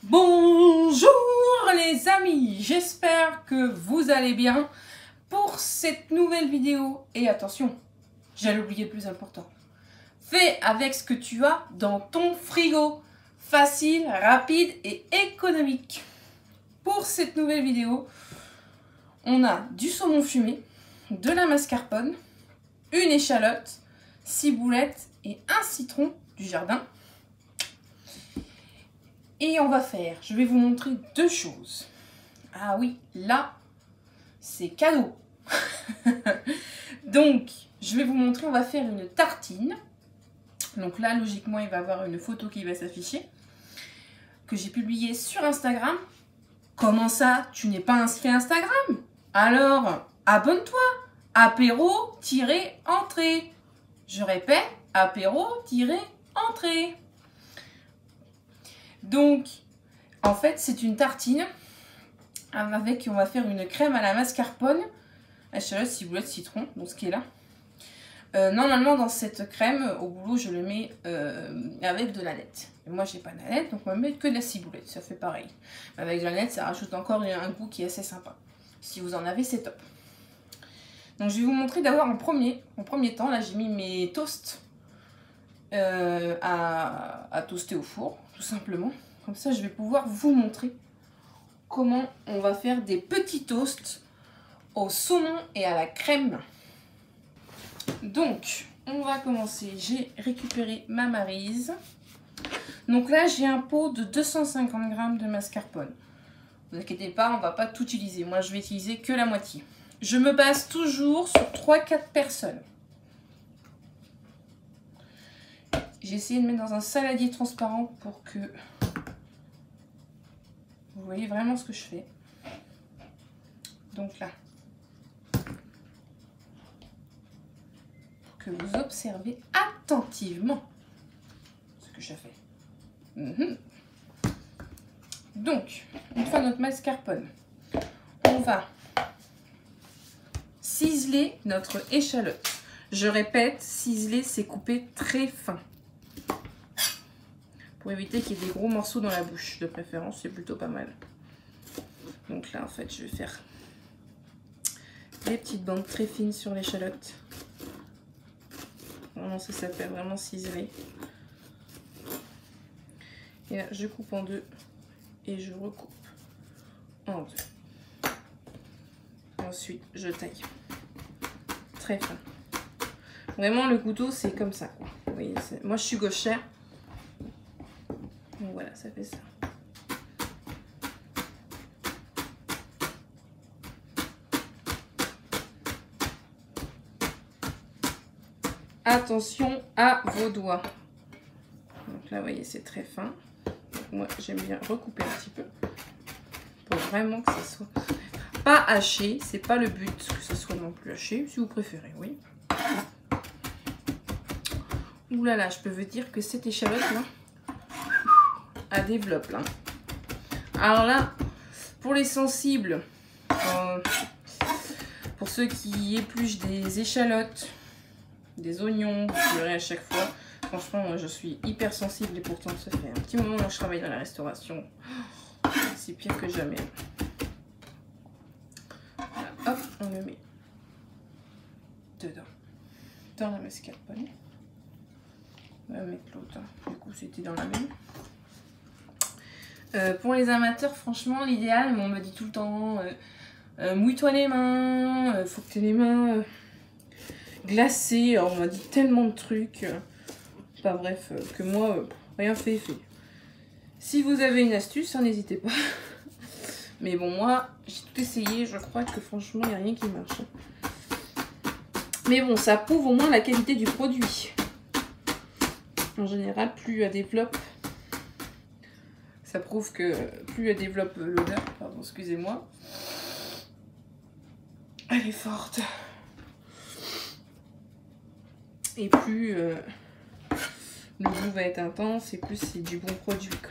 Bonjour les amis, j'espère que vous allez bien pour cette nouvelle vidéo. Et attention, j'allais oublier le plus important. Fais avec ce que tu as dans ton frigo. Facile, rapide et économique. Pour cette nouvelle vidéo, on a du saumon fumé, de la mascarpone, une échalote, 6 boulettes et un citron du jardin. Et on va faire, je vais vous montrer deux choses. Ah oui, là, c'est cadeau. Donc, je vais vous montrer, on va faire une tartine. Donc là, logiquement, il va y avoir une photo qui va s'afficher, que j'ai publiée sur Instagram. Comment ça, tu n'es pas inscrit à Instagram? Alors, abonne-toi. Apéro-entrée. Je répète, apéro-entrée. Donc, en fait, c'est une tartine avec, on va faire une crème à la mascarpone, échalote, ciboulette, citron, donc ce qui est là. Normalement, dans cette crème, au boulot, je le mets avec de la nette. Et moi, j'ai pas de la nette, donc on va mettre que de la ciboulette, ça fait pareil. Mais avec de la nette, ça rajoute encore un goût qui est assez sympa. Si vous en avez, c'est top. Donc, je vais vous montrer d'abord en premier temps, là, j'ai mis mes toasts à toaster au four, tout simplement. Comme ça, je vais pouvoir vous montrer comment on va faire des petits toasts au saumon et à la crème. Donc, on va commencer. J'ai récupéré ma maryse. Donc là, j'ai un pot de 250 g de mascarpone. Ne vous inquiétez pas, on ne va pas tout utiliser. Moi, je vais utiliser que la moitié. Je me base toujours sur 3-4 personnes. J'ai essayé de mettre dans un saladier transparent pour que vous voyez vraiment ce que je fais. Donc là, pour que vous observez attentivement ce que je fais. Donc, une fois notre mascarpone, on va ciseler notre échalote. Je répète, ciseler, c'est couper très fin. Pour éviter qu'il y ait des gros morceaux dans la bouche, de préférence, c'est plutôt pas mal. Donc là, en fait, je vais faire des petites bandes très fines sur l'échalote. Vraiment, ça s'appelle vraiment ciseler. Et là, je coupe en deux et je recoupe en deux. Ensuite, je taille très fin. Vraiment, le couteau, c'est comme ça, quoi. Vous voyez, moi, je suis gauchère. Donc voilà, ça fait ça. Attention à vos doigts. Donc là, vous voyez, c'est très fin. Donc moi, j'aime bien recouper un petit peu pour vraiment que ça soit pas haché. C'est pas le but que ça soit non plus haché, si vous préférez, oui. Ouh là là, je peux vous dire que cette échalote là, elle développe là. Alors là, pour les sensibles, pour ceux qui épluchent des échalotes, des oignons, vous verrez à chaque fois. Franchement, moi, je suis hyper sensible et pourtant ça fait un petit moment que je travaille dans la restauration. C'est pire que jamais. Voilà, hop, on le met dedans, dans la mascarpone. On va mettre l'autre, du coup c'était dans la même. Pour les amateurs, franchement, l'idéal, on me dit tout le temps, mouille-toi les mains, faut que tu aies les mains glacées. Alors, on m'a dit tellement de trucs. Enfin bref, que moi, rien fait effet. Si vous avez une astuce, n'hésitez pas. Mais bon, moi, j'ai tout essayé. Je crois que franchement, il n'y a rien qui marche. Mais bon, ça prouve au moins la qualité du produit. En général, plus elle développe, ça prouve que plus elle développe l'odeur, pardon, excusez-moi, elle est forte. Et plus le goût va être intense et plus c'est du bon produit, quoi.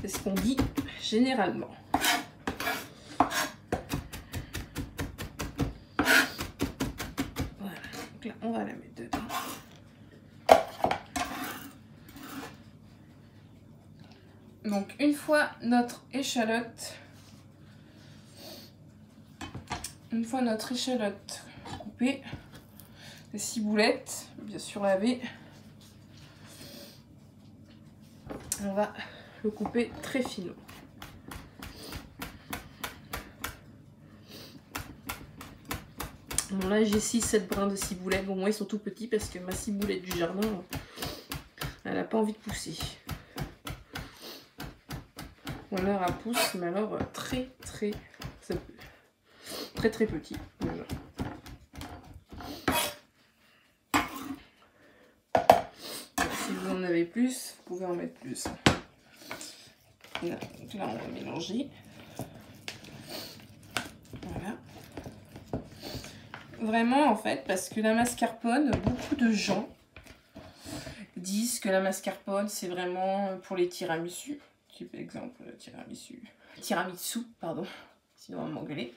C'est ce qu'on dit généralement. Voilà, donc là on va la mettre dedans. Donc une fois notre échalote coupée, les ciboulettes, bien sûr lavées, on va le couper très finement. Bon là j'ai 6-7 brins de ciboulette. Bon moi ils sont tout petits parce que ma ciboulette du jardin, elle n'a pas envie de pousser. Ou alors elle pousse, mais alors très petit déjà. Si vous en avez plus, vous pouvez en mettre plus. Là, donc là on va mélanger. Voilà. Vraiment en fait, parce que la mascarpone, beaucoup de gens disent que la mascarpone c'est vraiment pour les tiramisu. Par exemple, tiramisu, pardon, sinon on va m'engueuler.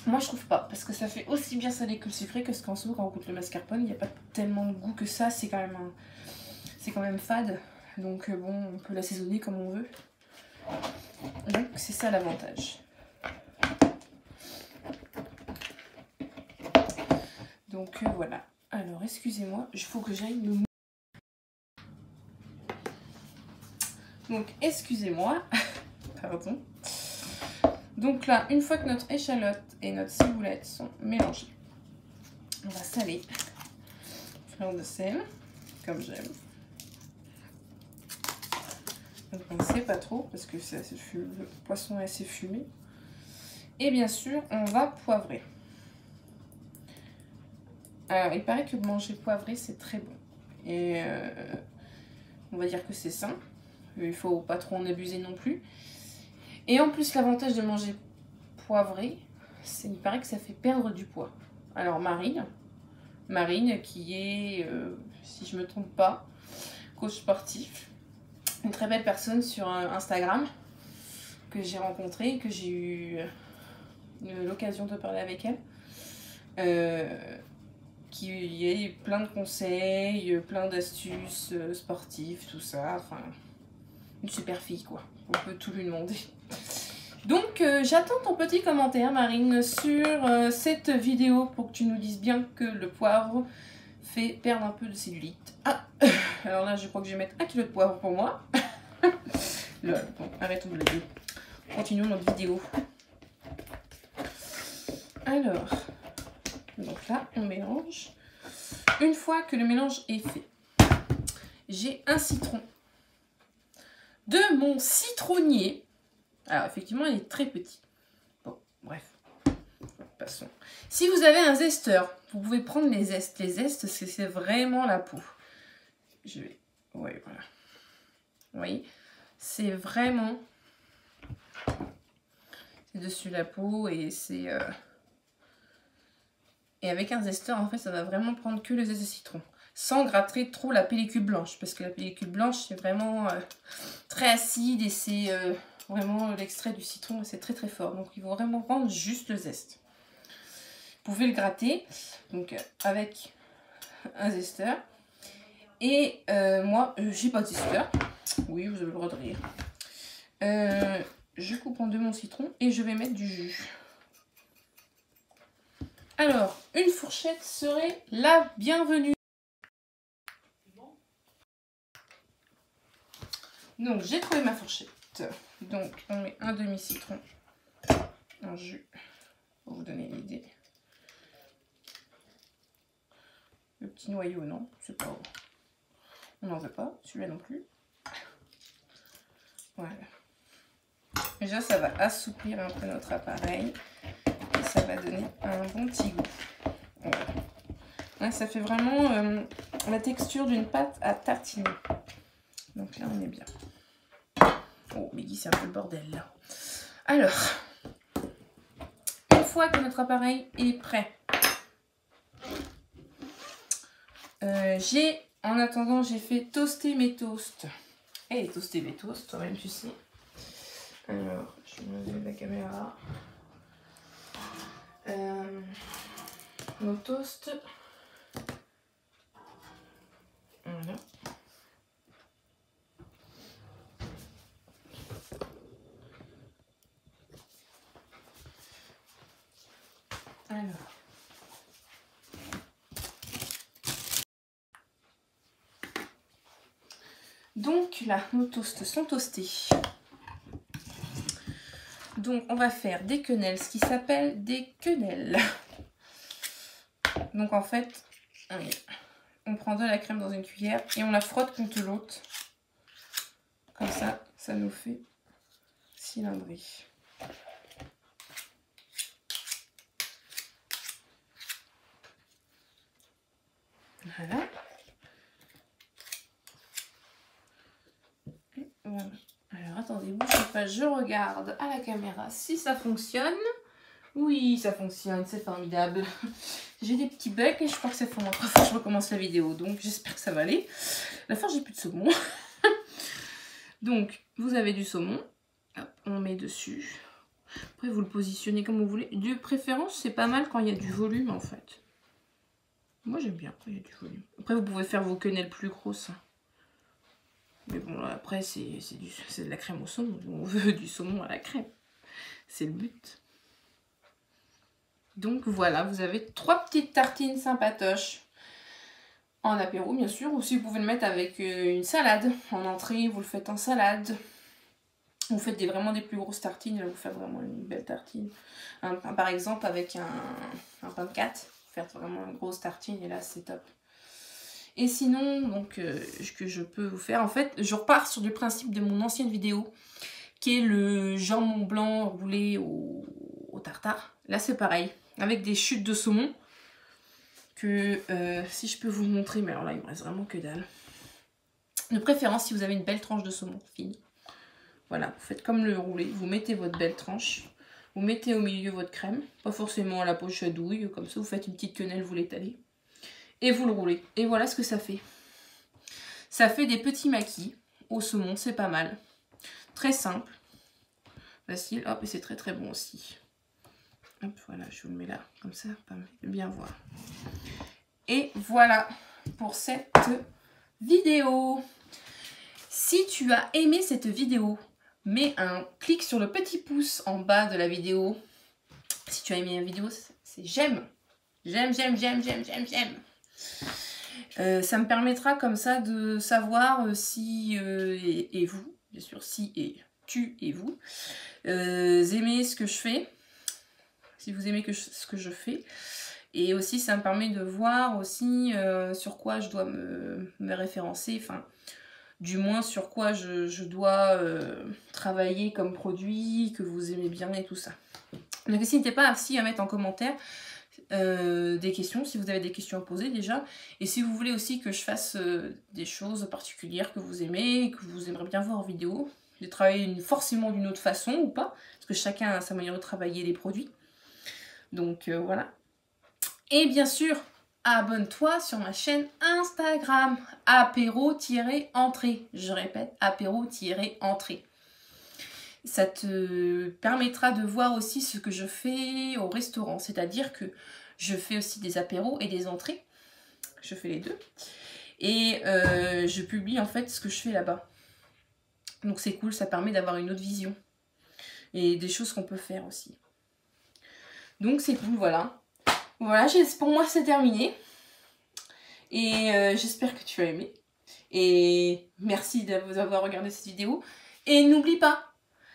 Moi je trouve pas, parce que ça fait aussi bien salé que le sucré, que ce qu'en soi quand on goûte le mascarpone, il n'y a pas tellement de goût que ça, c'est quand même fade. Donc bon, on peut l'assaisonner comme on veut. Donc c'est ça l'avantage. Donc voilà. Alors excusez-moi, il faut que j'aille me... Donc excusez-moi, pardon. Donc là, une fois que notre échalote et notre ciboulette sont mélangées, on va saler. Fleur de sel, comme j'aime. Donc on ne sait pas trop parce que le poisson est assez fumé. Et bien sûr, on va poivrer. Alors, il paraît que manger poivré, c'est très bon. Et on va dire que c'est sain. Il ne faut pas trop en abuser non plus. Et en plus, l'avantage de manger poivré, c'est il paraît que ça fait perdre du poids. Alors Marine qui est, si je me trompe pas, coach sportif, une très belle personne sur Instagram que j'ai rencontrée, que j'ai eu l'occasion de parler avec elle, qui a plein de conseils, plein d'astuces sportives, tout ça, enfin une super fille quoi, on peut tout lui demander. Donc j'attends ton petit commentaire Marine sur cette vidéo pour que tu nous dises bien que le poivre fait perdre un peu de cellulite. Ah, alors là je crois que je vais mettre 1 kg de poivre pour moi. Bon, arrêtons de blaguer. Continuons notre vidéo. Alors, donc là on mélange. Une fois que le mélange est fait, j'ai un citron de mon citronnier. Alors effectivement il est très petit. Bon bref, passons. Si vous avez un zesteur, vous pouvez prendre les zestes. Les zestes c'est vraiment la peau. Je vais... Ouais voilà. Vous voyez, c'est vraiment... C'est dessus la peau et c'est... Et avec un zesteur en fait ça va vraiment prendre que le zeste de citron. Sans gratter trop la pellicule blanche. Parce que la pellicule blanche c'est vraiment très acide et c'est... vraiment l'extrait du citron, c'est très fort. Donc il faut vraiment prendre juste le zeste. Vous pouvez le gratter donc avec un zesteur. Et moi, j'ai pas de zesteur. Oui, vous avez le droit de rire. Je coupe en deux mon citron et je vais mettre du jus. Alors, une fourchette serait la bienvenue. Donc j'ai trouvé ma fourchette. Donc on met un demi-citron en jus pour vous donner l'idée. Le petit noyau, non, c'est pas... On n'en veut pas, celui-là non plus. Voilà. Déjà ça va assouplir un peu notre appareil et ça va donner un bon petit goût. Voilà. Là, ça fait vraiment la texture d'une pâte à tartiner. Donc là on est bien. Oh, Meggy, c'est un peu le bordel là. Alors, une fois que notre appareil est prêt, en attendant, j'ai fait toaster mes toasts. Et toaster mes toasts, toi-même tu sais. Alors, je vais enlever la caméra. Nos toasts. Voilà. Donc là, nos toasts sont toastés. Donc on va faire des quenelles, ce qui s'appelle des quenelles. Donc en fait, on prend de la crème dans une cuillère et on la frotte contre l'autre. Comme ça, ça nous fait cylindrée. Voilà. Et voilà. Alors attendez, bougez pas, je regarde à la caméra si ça fonctionne. Oui, ça fonctionne, c'est formidable. J'ai des petits bugs et je crois que c'est pour la première fois que je recommence la vidéo, donc j'espère que ça va aller. La fin, j'ai plus de saumon. Donc, vous avez du saumon. Hop, on met dessus. Après, vous le positionnez comme vous voulez. De préférence, c'est pas mal quand il y a du volume, en fait. Moi, j'aime bien quand il y a du volume. Après, vous pouvez faire vos quenelles plus grosses. Mais bon, là, après, c'est de la crème au saumon. On veut du saumon à la crème. C'est le but. Donc, voilà, vous avez 3 petites tartines sympatoches. En apéro, bien sûr. Ou si vous pouvez le mettre avec une salade. En entrée, vous le faites en salade. Vous faites vraiment des plus grosses tartines. Là, vous faites vraiment une belle tartine. Par exemple, avec un pain de 4. Faire vraiment une grosse tartine et là c'est top. Et sinon, donc, que je peux vous faire, en fait, je repars sur le principe de mon ancienne vidéo, qui est le jambon blanc roulé au tartare. Là c'est pareil, avec des chutes de saumon, que si je peux vous montrer, mais alors là il me reste vraiment que dalle. De préférence si vous avez une belle tranche de saumon fine. Voilà, vous faites comme le roulé, vous mettez votre belle tranche. Vous mettez au milieu votre crème, pas forcément à la poche à douille, comme ça vous faites une petite quenelle, vous l'étalez. Et vous le roulez. Et voilà ce que ça fait. Ça fait des petits maquis au saumon, c'est pas mal. Très simple. Facile, hop, et c'est très très bon aussi. Hop, voilà, je vous le mets là, comme ça, pas mal, bien voir. Et voilà pour cette vidéo. Si tu as aimé cette vidéo, mets un clic sur le petit pouce en bas de la vidéo. Si tu as aimé la vidéo, c'est j'aime. J'aime, j'aime, j'aime, j'aime, j'aime, j'aime. Ça me permettra comme ça de savoir si et vous, bien sûr, si et tu et vous, aimez ce que je fais. Si vous aimez ce que je fais. Et aussi, ça me permet de voir aussi sur quoi je dois me référencer. Enfin, du moins sur quoi je dois travailler comme produit, que vous aimez bien et tout ça. Donc n'hésitez pas aussi à mettre en commentaire des questions, si vous avez des questions à poser déjà. Et si vous voulez aussi que je fasse des choses particulières que vous aimez, que vous aimeriez bien voir en vidéo, de travailler forcément d'une autre façon ou pas, parce que chacun a sa manière de travailler les produits. Donc voilà. Et bien sûr, abonne-toi sur ma chaîne Instagram, apéro-entrée. Je répète, apéro-entrée. Ça te permettra de voir aussi ce que je fais au restaurant. C'est-à-dire que je fais aussi des apéros et des entrées. Je fais les deux. Et je publie en fait ce que je fais là-bas. Donc c'est cool, ça permet d'avoir une autre vision. Et des choses qu'on peut faire aussi. Donc c'est cool, voilà. Voilà, pour moi c'est terminé. Et j'espère que tu as aimé. Et merci d'avoir regardé cette vidéo. Et n'oublie pas,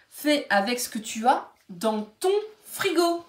fais avec ce que tu as dans ton frigo.